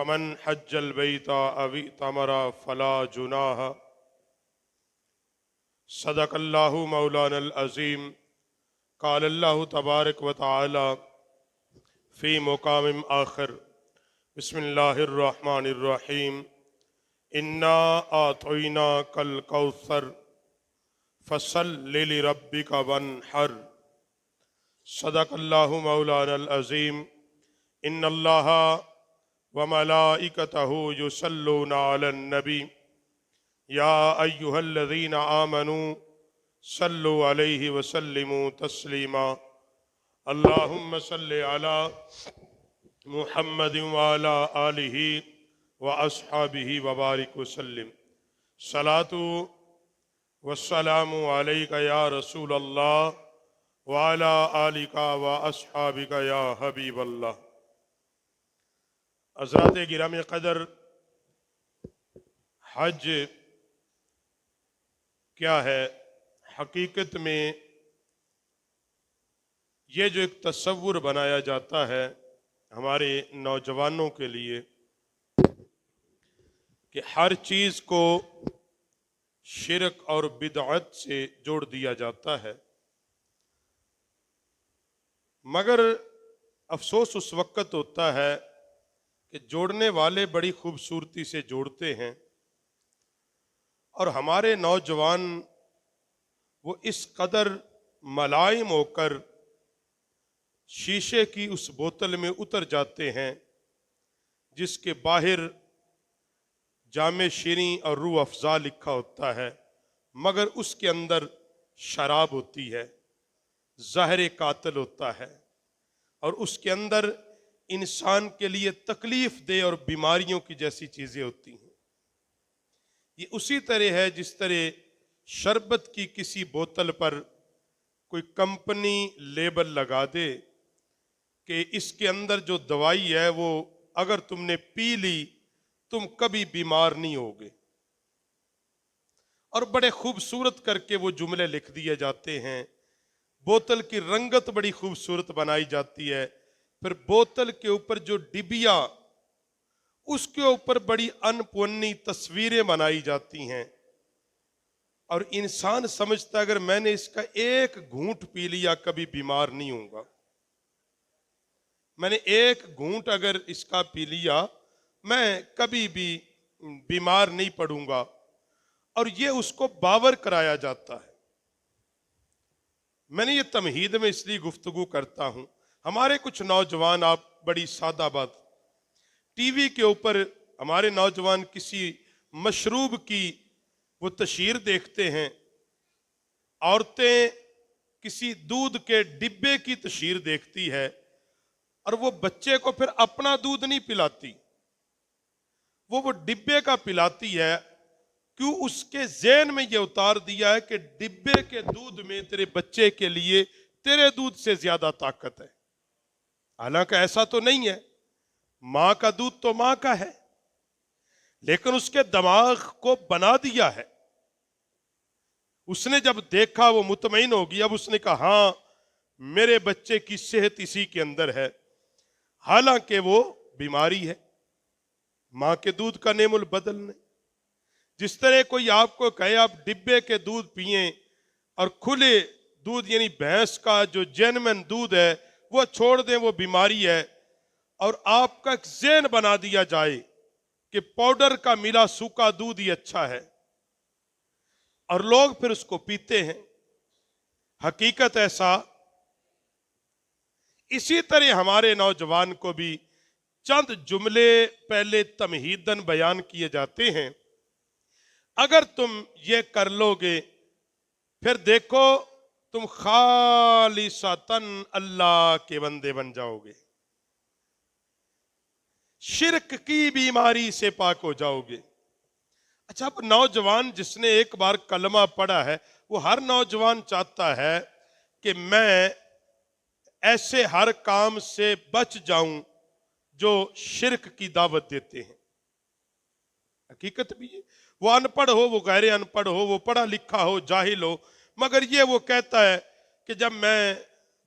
فمن حج البیت او اعتمر فلا جناح صدق اللہ مولانا العظیم قال اللہ تبارک و تعالی فی مقام آخر بسم اللہ الرحمن الرحیم انا اعطیناک الکوثر فصل لربک وانحر صدق اللہ مولانا العظیم ان اللہ وملائکتہ یصلون علی النبی یا ایہا الذین آمنوا صلوا علیہ وسلموا تسلیما اللہم صلی علی محمد وعلی آلہ واصحابہ وبارک وسلم صلاۃ والسلام علیک یا رسول اللہ وعلی آلک واصحابک یا حبیب اللہ۔ حضرات گرامی قدر، حج کیا ہے؟ حقیقت میں یہ جو ایک تصور بنایا جاتا ہے ہمارے نوجوانوں کے لیے کہ ہر چیز کو شرک اور بدعت سے جوڑ دیا جاتا ہے، مگر افسوس اس وقت ہوتا ہے کہ جوڑنے والے بڑی خوبصورتی سے جوڑتے ہیں اور ہمارے نوجوان وہ اس قدر ملائم ہو کر شیشے کی اس بوتل میں اتر جاتے ہیں جس کے باہر جامِ شیریں اور روح افزا لکھا ہوتا ہے، مگر اس کے اندر شراب ہوتی ہے، زہر قاتل ہوتا ہے، اور اس کے اندر انسان کے لیے تکلیف دہ اور بیماریوں کی جیسی چیزیں ہوتی ہیں۔ یہ اسی طرح ہے جس طرح شربت کی کسی بوتل پر کوئی کمپنی لیبل لگا دے کہ اس کے اندر جو دوائی ہے وہ اگر تم نے پی لی تم کبھی بیمار نہیں ہوگے، اور بڑے خوبصورت کر کے وہ جملے لکھ دیے جاتے ہیں، بوتل کی رنگت بڑی خوبصورت بنائی جاتی ہے، پھر بوتل کے اوپر جو ڈبیا اس کے اوپر بڑی انپونی تصویریں بنائی جاتی ہیں، اور انسان سمجھتا ہے اگر میں نے اس کا ایک گھونٹ پی لیا کبھی بیمار نہیں ہوں گا، میں نے ایک گھونٹ اگر اس کا پی لیا میں کبھی بھی بیمار نہیں پڑوں گا، اور یہ اس کو باور کرایا جاتا ہے۔ میں نے یہ تمہید میں اس لیے گفتگو کرتا ہوں، ہمارے کچھ نوجوان، آپ بڑی سادہ بات، ٹی وی کے اوپر ہمارے نوجوان کسی مشروب کی وہ تشہیر دیکھتے ہیں، عورتیں کسی دودھ کے ڈبے کی تشہیر دیکھتی ہے، اور وہ بچے کو پھر اپنا دودھ نہیں پلاتی، وہ ڈبے کا پلاتی ہے، کیوں؟ اس کے ذہن میں یہ اتار دیا ہے کہ ڈبے کے دودھ میں تیرے بچے کے لیے تیرے دودھ سے زیادہ طاقت ہے، حالانکہ ایسا تو نہیں ہے، ماں کا دودھ تو ماں کا ہے، لیکن اس کے دماغ کو بنا دیا ہے۔ اس نے جب دیکھا وہ مطمئن ہو گیا، اب اس نے کہا ہاں میرے بچے کی صحت اسی کے اندر ہے، حالانکہ وہ بیماری ہے، ماں کے دودھ کا نعم البدل نہیں۔ جس طرح کوئی آپ کو کہے آپ ڈبے کے دودھ پئیں اور کھلے دودھ یعنی بھینس کا جو جینوین دودھ ہے وہ چھوڑ دیں، وہ بیماری ہے، اور آپ کا ایک ذہن بنا دیا جائے کہ پاؤڈر کا ملا سوکھا دودھ ہی اچھا ہے، اور لوگ پھر اس کو پیتے ہیں۔ حقیقت ایسا، اسی طرح ہمارے نوجوان کو بھی چند جملے پہلے تمہیداً بیان کیے جاتے ہیں، اگر تم یہ کر لو گے پھر دیکھو تم خالصتاً اللہ کے بندے بن جاؤ گے، شرک کی بیماری سے پاک ہو جاؤ گے۔ اچھا، اب نوجوان جس نے ایک بار کلمہ پڑھا ہے، وہ ہر نوجوان چاہتا ہے کہ میں ایسے ہر کام سے بچ جاؤں جو شرک کی دعوت دیتے ہیں۔ حقیقت بھی ہے، وہ ان پڑھ ہو، وہ غیر ان پڑھ ہو، وہ پڑھا لکھا ہو، جاہل ہو، مگر یہ وہ کہتا ہے کہ جب میں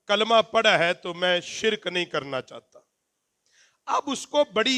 کلمہ پڑھا ہے تو میں شرک نہیں کرنا چاہتا۔ اب اس کو بڑی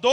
2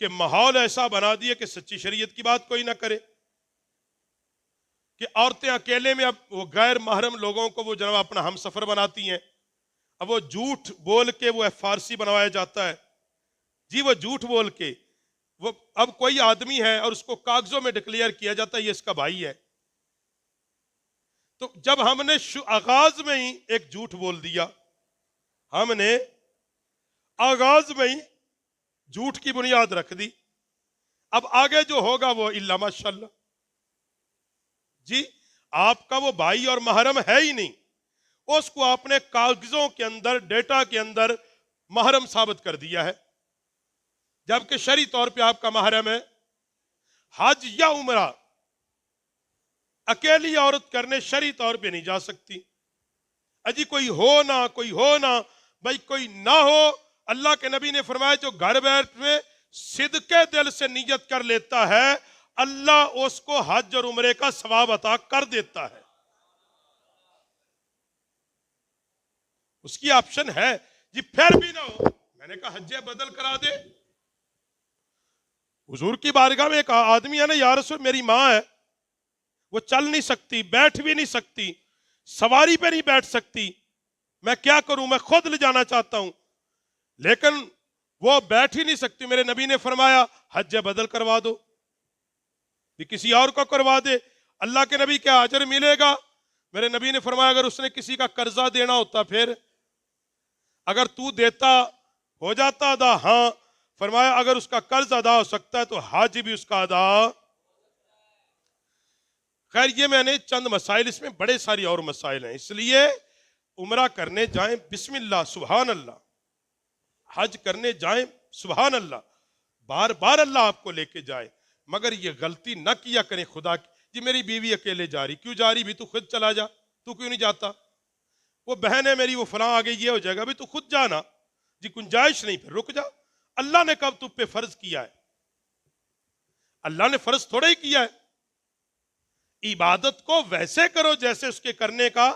کہ ماحول ایسا بنا دیا کہ سچی شریعت کی بات کوئی نہ کرے، کہ عورتیں اکیلے میں اب وہ غیر محرم لوگوں کو وہ جناب اپنا ہم سفر بناتی ہیں، اب وہ جھوٹ بول کے وہ فارسی بنوایا جاتا ہے، جی وہ جھوٹ بول کے وہ اب کوئی آدمی ہے اور اس کو کاغذوں میں ڈکلیئر کیا جاتا ہے یہ اس کا بھائی ہے۔ تو جب ہم نے آغاز میں ہی ایک جھوٹ بول دیا، ہم نے آغاز میں ہی جھوٹ کی بنیاد رکھ دی، اب آگے جو ہوگا وہ الا ماشاءاللہ، جی آپ کا وہ بھائی اور محرم ہے ہی نہیں، اس کو آپ نے کاغذوں کے اندر ڈیٹا کے اندر محرم ثابت کر دیا ہے، جبکہ شرعی طور پہ آپ کا محرم ہے۔ حج یا عمرہ اکیلی عورت کرنے شرعی طور پہ نہیں جا سکتی، اجی کوئی ہو نہ بھائی کوئی نہ ہو، اللہ کے نبی نے فرمایا جو گھر بیٹھ میں صدقے دل سے نیت کر لیتا ہے اللہ اس کو حج اور عمرے کا ثواب عطا کر دیتا ہے، اس کی آپشن ہے۔ جی پھر بھی نہ ہو، میں نے کہا حج بدل کرا دے۔ حضور کی بارگاہ میں ایک آدمی ہے نا، یا رسول میری ماں ہے، وہ چل نہیں سکتی، بیٹھ بھی نہیں سکتی، سواری پہ نہیں بیٹھ سکتی، میں کیا کروں، میں خود لے جانا چاہتا ہوں لیکن وہ بیٹھ ہی نہیں سکتی۔ میرے نبی نے فرمایا حج بدل کروا دو، بھی کسی اور کو کروا دے، اللہ کے نبی کیا اجر ملے گا؟ میرے نبی نے فرمایا اگر اس نے کسی کا قرضہ دینا ہوتا پھر اگر تو دیتا ہو جاتا ادا، ہاں فرمایا اگر اس کا قرض ادا ہو سکتا ہے تو حج بھی اس کا ادا۔ خیر یہ میں نے چند مسائل، اس میں بڑے ساری اور مسائل ہیں، اس لیے عمرہ کرنے جائیں بسم اللہ سبحان اللہ، حج کرنے جائیں سبحان اللہ، بار بار اللہ آپ کو لے کے جائے، مگر یہ غلطی نہ کیا کریں خدا کی، جی میری بیوی اکیلے جا رہی، کیوں جا رہی بھی تو خود چلا جا، تو کیوں نہیں جاتا؟ وہ بہن ہے میری وہ فلاں آگے یہ ہو جائے گا، بھی تو خود جانا، جی گنجائش نہیں پھر رک جا، اللہ نے کب تم پہ فرض کیا ہے؟ اللہ نے فرض تھوڑا ہی کیا ہے، عبادت کو ویسے کرو جیسے اس کے کرنے کا۔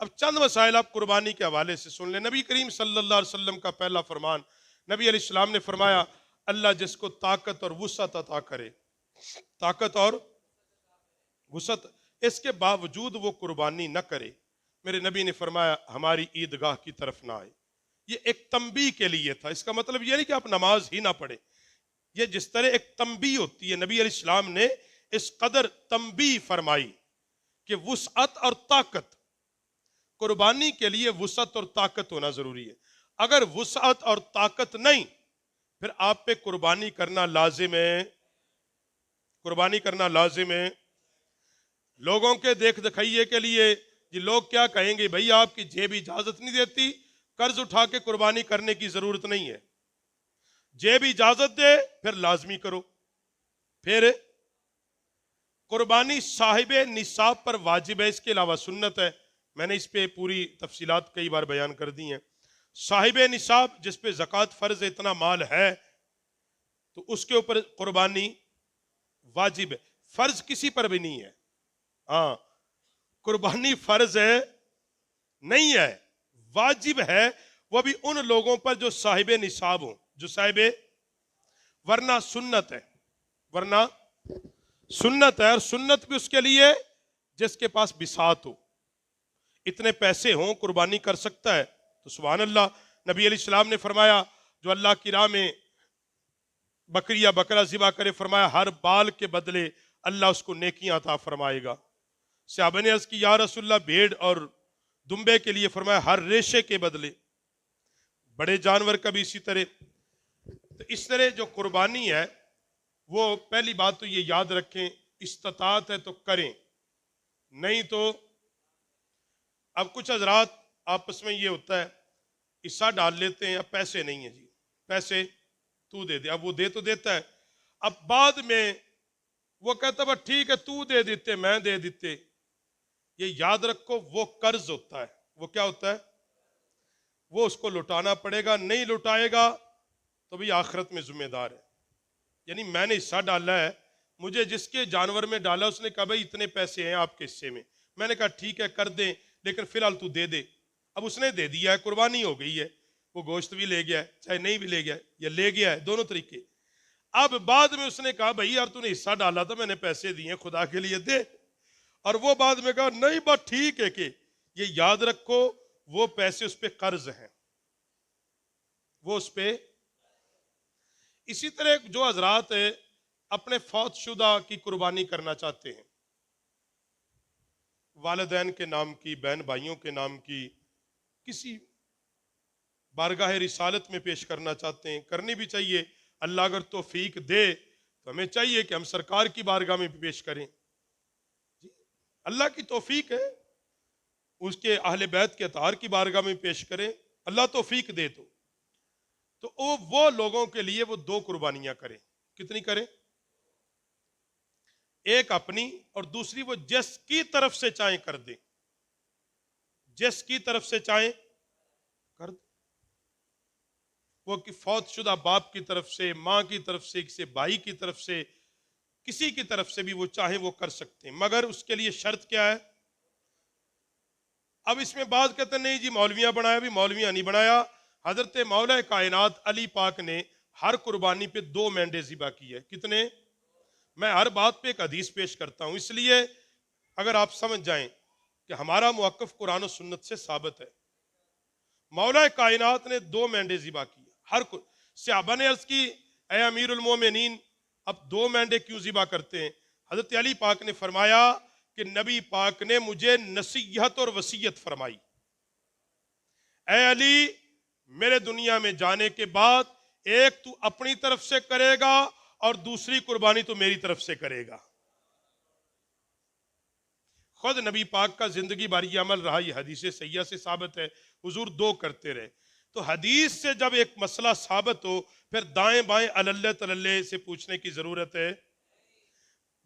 اب چند مسائل آپ قربانی کے حوالے سے سن لیں۔ نبی کریم صلی اللہ علیہ وسلم کا پہلا فرمان، نبی علیہ السلام نے فرمایا اللہ جس کو طاقت اور وسعت عطا کرے، طاقت اور وسعت، اس کے باوجود وہ قربانی نہ کرے، میرے نبی نے فرمایا ہماری عیدگاہ کی طرف نہ آئے۔ یہ ایک تنبیہ کے لیے تھا، اس کا مطلب یہ نہیں کہ آپ نماز ہی نہ پڑھیں، یہ جس طرح ایک تنبیہ ہوتی ہے، نبی علیہ السلام نے اس قدر تنبیہ فرمائی کہ وسعت اور طاقت، قربانی کے لیے وسعت اور طاقت ہونا ضروری ہے، اگر وسعت اور طاقت نہیں پھر آپ پہ قربانی کرنا لازم ہے، قربانی کرنا لازم ہے۔ لوگوں کے دیکھ دکھائیے کے لیے یہ لوگ کیا کہیں گے، بھئی آپ کی جیب اجازت نہیں دیتی، قرض اٹھا کے قربانی کرنے کی ضرورت نہیں ہے، جیب اجازت دے پھر لازمی کرو۔ پھر قربانی صاحب نصاب پر واجب ہے، اس کے علاوہ سنت ہے، میں نے اس پہ پوری تفصیلات کئی بار بیان کر دی ہیں۔ صاحب نصاب جس پہ زکوٰۃ فرض ہے، اتنا مال ہے تو اس کے اوپر قربانی واجب ہے، فرض کسی پر بھی نہیں ہے، ہاں قربانی فرض ہے نہیں ہے، واجب ہے، وہ بھی ان لوگوں پر جو صاحب نصاب ہوں، جو صاحب، ورنہ سنت ہے، ورنہ سنت ہے، اور سنت بھی اس کے لیے جس کے پاس بساط ہو، اتنے پیسے ہوں قربانی کر سکتا ہے تو سبحان اللہ۔ نبی علیہ السلام نے فرمایا جو اللہ کی راہ میں بکری یا بکرا ذبح کرے، فرمایا ہر بال کے بدلے اللہ اس کو نیکیاں عطا فرمائے گا۔ صحابہ نے عرض کی یا رسول اللہ بھیڑ اور دمبے کے لیے، فرمایا ہر ریشے کے بدلے، بڑے جانور کا بھی اسی طرح۔ تو اس طرح جو قربانی ہے وہ پہلی بات تو یہ یاد رکھیں، استطاعت ہے تو کریں، نہیں تو اب کچھ حضرات آپس میں یہ ہوتا ہے حصہ ڈال لیتے ہیں، اب پیسے نہیں ہیں جی، پیسے تو دے دے، اب وہ دے تو دیتا ہے، اب بعد میں وہ کہتا ہے ٹھیک ہے تو دے دیتے میں دے دیتے، یہ یاد رکھو وہ قرض ہوتا ہے، وہ کیا ہوتا ہے، وہ اس کو لوٹانا پڑے گا، نہیں لوٹائے گا تو بھی آخرت میں ذمہ دار ہے۔ یعنی میں نے حصہ ڈالا ہے، مجھے جس کے جانور میں ڈالا اس نے کہا بھائی اتنے پیسے ہیں آپ کے حصے میں، میں نے کہا ٹھیک ہے کر دیں لیکن فی الحال تو دے دے، اب اس نے دے دیا ہے، قربانی ہو گئی ہے، وہ گوشت بھی لے گیا ہے چاہے نہیں بھی لے گیا ہے یا لے گیا ہے، دونوں طریقے۔ اب بعد میں اس نے کہا بھائی یار تو نے حصہ ڈالا تھا، میں نے پیسے دیے خدا کے لیے دے، اور وہ بعد میں کہا نہیں بات ٹھیک ہے، کہ یہ یاد رکھو وہ پیسے اس پہ قرض ہیں، وہ اس پہ۔ اسی طرح جو حضرات اپنے فوت شدہ کی قربانی کرنا چاہتے ہیں، والدین کے نام کی، بہن بھائیوں کے نام کی، کسی بارگاہ رسالت میں پیش کرنا چاہتے ہیں، کرنی بھی چاہیے، اللہ اگر توفیق دے تو ہمیں چاہیے کہ ہم سرکار کی بارگاہ میں بھی پیش کریں، اللہ کی توفیق ہے، اس کے اہل بیت کے اطہار کی بارگاہ میں پیش کریں، اللہ توفیق دے تو وہ لوگوں کے لیے وہ دو قربانیاں کریں۔ کتنی کریں؟ ایک اپنی اور دوسری وہ جس کی طرف سے چاہیں کر دیں، جس کی طرف سے چاہیں کر دیں، وہ کہ فوت شدہ باپ کی طرف سے، ماں کی طرف سے، کسی بھائی کی طرف سے، کسی کی طرف سے بھی وہ چاہیں وہ کر سکتے ہیں، مگر اس کے لیے شرط کیا ہے؟ اب اس میں بعض کہتے ہیں نہیں جی مولویاں بنایا، بھی مولویاں نہیں بنایا، حضرت مولا کائنات علی پاک نے ہر قربانی پہ 2 مینڈے ذبح کیے۔ کتنے؟ میں ہر بات پہ ایک حدیث پیش کرتا ہوں، اس لیے اگر آپ سمجھ جائیں کہ ہمارا موقف قرآن و سنت سے ثابت ہے۔ مولا کائنات نے 2 مینڈے ذبح کیے، صحابہ نے عرض کی اے امیر المومنین اب 2 مینڈے کیوں ذبح کرتے ہیں؟ حضرت علی پاک نے فرمایا کہ نبی پاک نے مجھے نصیحت اور وصیت فرمائی، اے علی میرے دنیا میں جانے کے بعد ایک تو اپنی طرف سے کرے گا اور دوسری قربانی تو میری طرف سے کرے گا۔ خود نبی پاک کا زندگی بھر یہ عمل رہا، یہ حدیث صحیحہ سے ثابت ہے، حضور 2 کرتے رہے۔ تو حدیث سے جب ایک مسئلہ ثابت ہو پھر دائیں بائیں اللہ تللہ سے پوچھنے کی ضرورت ہے۔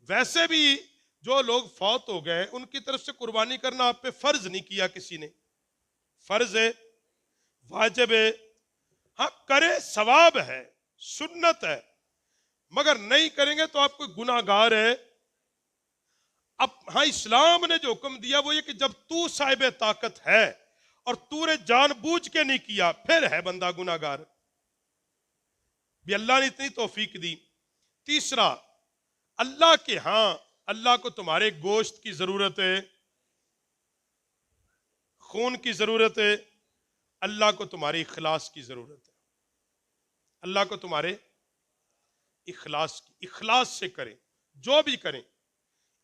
ویسے بھی جو لوگ فوت ہو گئے ان کی طرف سے قربانی کرنا آپ پہ فرض نہیں کیا کسی نے، فرض ہے، واجب ہے، ہاں کرے ثواب ہے، سنت ہے، مگر نہیں کریں گے تو آپ کوئی گناہ گار ہے۔ اب ہاں اسلام نے جو حکم دیا وہ یہ کہ جب تو صاحب طاقت ہے اور تو نے جان بوجھ کے نہیں کیا پھر ہے بندہ گناہ گار، بھی اللہ نے اتنی توفیق دی۔ تیسرا، اللہ کے ہاں اللہ کو تمہارے گوشت کی ضرورت ہے، خون کی ضرورت ہے، اللہ کو تمہارے اخلاص کی ضرورت ہے، اللہ کو تمہارے اخلاص سے کریں، جو بھی کریں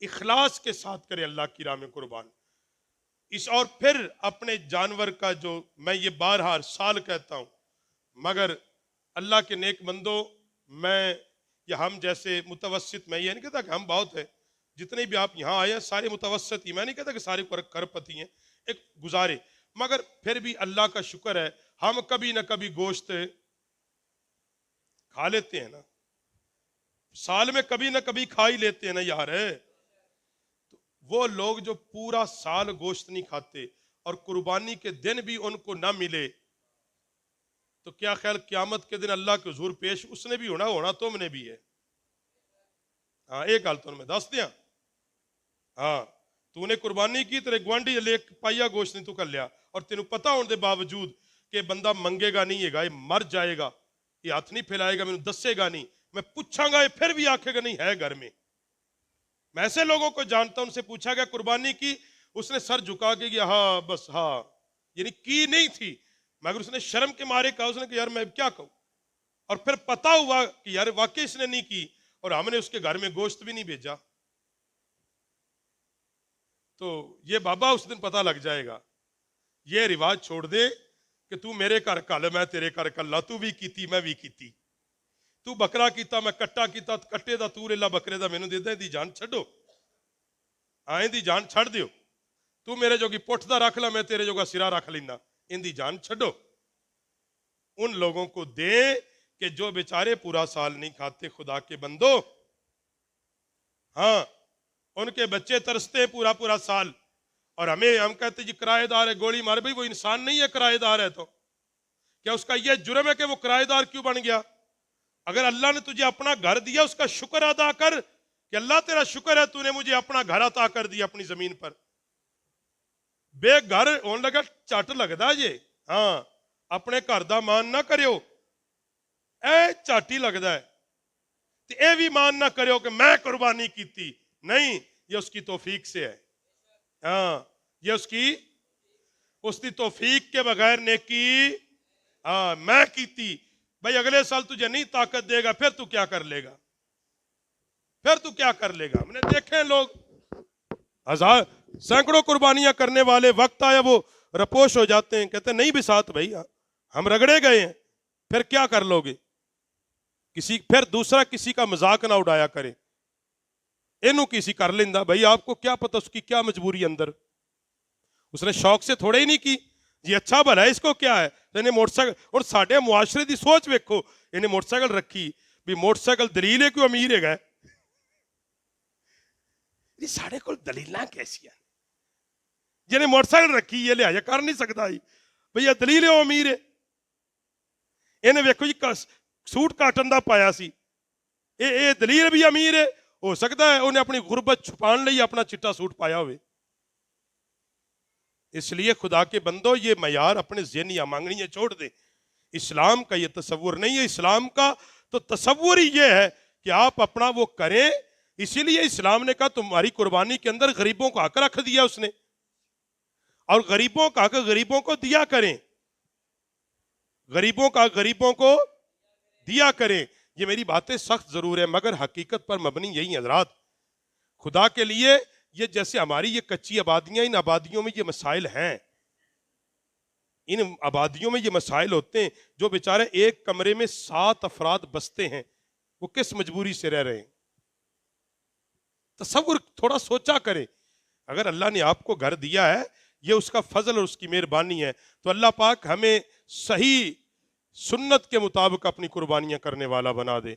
اخلاص کے ساتھ کریں، اللہ کی راہ میں قربان۔ اور پھر اپنے جانور کا جو میں یہ بارہا ہر سال کہتا ہوں، مگر اللہ کے نیک بندوں، میں یا ہم جیسے متوسط، میں یہ نہیں کہتا کہ ہم بہت ہیں، جتنے بھی آپ یہاں آئے ہیں سارے متوسط ہی، میں نہیں کہتا کہ سارے کرپتی ہیں، ایک گزارے، مگر پھر بھی اللہ کا شکر ہے ہم کبھی نہ کبھی گوشت کھا لیتے ہیں نا، سال میں کبھی نہ کبھی کھا ہی لیتے ہیں نا یار۔ وہ لوگ جو پورا سال گوشت نہیں کھاتے اور قربانی کے دن بھی ان کو نہ ملے تو کیا خیال قیامت کے دن اللہ کے حضور پیش اس نے بھی ہونا تم نے بھی ہے۔ ہاں ایک گل تو میں دس دیا، ہاں تو نے قربانی کی تیرے گوانڈی لے پائیا گوشت نہیں تو کر لیا، اور تینوں پتہ ہونے دے باوجود کہ بندہ منگے گا نہیں ہے، یہ مر جائے گا، یہ ہاتھ نہیں پھیلائے گا، میں دسے گا نہیں، میں پوچھاں گا یہ پھر بھی آکھے گا نہیں ہے گھر میں۔ میں ایسے لوگوں کو جانتا ہوں، ان سے پوچھا گیا قربانی کی، اس نے سر جھکا کے گیا ہاں بس ہاں، یعنی کی نہیں تھی، مگر اس نے شرم کے مارے کہا، اس نے کہا یار میں کیا کہوں، اور پھر پتا ہوا کہ یار واقعی اس نے نہیں کی اور ہم نے اس کے گھر میں گوشت بھی نہیں بھیجا، تو یہ بابا اس دن پتہ لگ جائے گا۔ یہ رواج چھوڑ دے کہ تو میرے گھر کل میں تیرے گھر کل، تو بھی کیتی میں بھی کیتی، تو بکرا کیتا میں کٹا کیتا، کٹے دا تو ریلا بکرے دا مینوں دے دے، دی جان چھڈو، آئیں دی جان چھڑ دیو، تو میرے جوگی پٹھ دا رکھ لا میں تیرے جوگا سرا رکھ لینا، ان دی جان چھڈو۔ ان لوگوں کو دے کہ جو بیچارے پورا سال نہیں کھاتے، خدا کے بندو، ہاں ان کے بچے ترستے پورا پورا سال، اور ہم کہتے جی کرایہ دار ہے گولی مار، بھائی وہ انسان نہیں ہے کرایہ دار ہے تو کیا اس کا یہ جرم ہے کہ وہ کرایہ دار کیوں بن گیا؟ اگر اللہ نے تجھے اپنا گھر دیا اس کا شکر ادا کر کہ اللہ تیرا شکر ہے تو نے مجھے اپنا گھر عطا کر دیا اپنی زمین پر۔ بے گھر ہونے لگا چٹ لگتا جی، ہاں اپنے گھر دا مان نہ کریو اے چاٹی لگدا ہے تے اے بھی مان نہ کریو کہ میں قربانی کیتی، نہیں، یہ اس کی توفیق سے ہے. ہاں یہ اس کی توفیق کے بغیر نیکی میں کیتی. بھائی اگلے سال تجھے نہیں طاقت دے گا، پھر تو کیا کر لے گا؟ ہم نے دیکھے لوگ ہزار سینکڑوں قربانیاں کرنے والے، وقت آیا وہ رپوش ہو جاتے ہیں، کہتے ہیں نہیں بھی ساتھ بھائی ہم رگڑے گئے ہیں، پھر کیا کر لو گے؟ پھر دوسرا کسی کا مذاق نہ اڑایا کرے، اینو کسی کر لیندا، بھائی آپ کو کیا پتہ اس کی کیا مجبوری اندر، اس نے شوق سے تھوڑے ہی نہیں کی جی اچھا بھلا ہے، اس کو کیا ہے تو انہیں موٹر سائیکل. اور ساڈے معاشرے دی سوچ ویکھو، انہیں موٹر سائیکل رکھی بھی موٹر سائیکل دلیل ہے کہ امیر ہے گئے. ساڈے کول دلیلاں کیسیاں جنہیں موٹر سائیکل رکھی یہ لہٰذا کر نہیں سکتا ہی بھئی یہ دلیل ہے وہ امیر ہے. انہیں ویکھو جی سوٹ کاٹن دا پایا سی، اے دلیل بھی امیر ہے، ہو سکتا ہے انہیں اپنی غربت چھپان لئی اپنا چٹا سوٹ پایا ہوئے. اس لیے خدا کے بندو یہ معیار اپنے ذہنی مانگنیاں چھوڑ دیں. اسلام کا یہ تصور نہیں ہے. اسلام کا تو تصور ہی یہ ہے کہ آپ اپنا وہ کریں. اسی لیے اسلام نے کہا تمہاری قربانی کے اندر غریبوں کا حق رکھ دیا اس نے، اور غریبوں کا حق غریبوں کو دیا کریں، غریبوں کا غریبوں کو دیا کریں. یہ میری باتیں سخت ضرور ہے مگر حقیقت پر مبنی یہی حضرات. خدا کے لیے یہ جیسے ہماری یہ کچی آبادیاں، ان آبادیوں میں یہ مسائل ہیں، ان آبادیوں میں یہ مسائل ہوتے ہیں. جو بیچارے ایک کمرے میں 7 افراد بستے ہیں، وہ کس مجبوری سے رہ رہے ہیں؟ تصور تھوڑا سوچا کریں. اگر اللہ نے آپ کو گھر دیا ہے، یہ اس کا فضل اور اس کی مہربانی ہے، تو اللہ پاک ہمیں صحیح سنت کے مطابق اپنی قربانیاں کرنے والا بنا دے.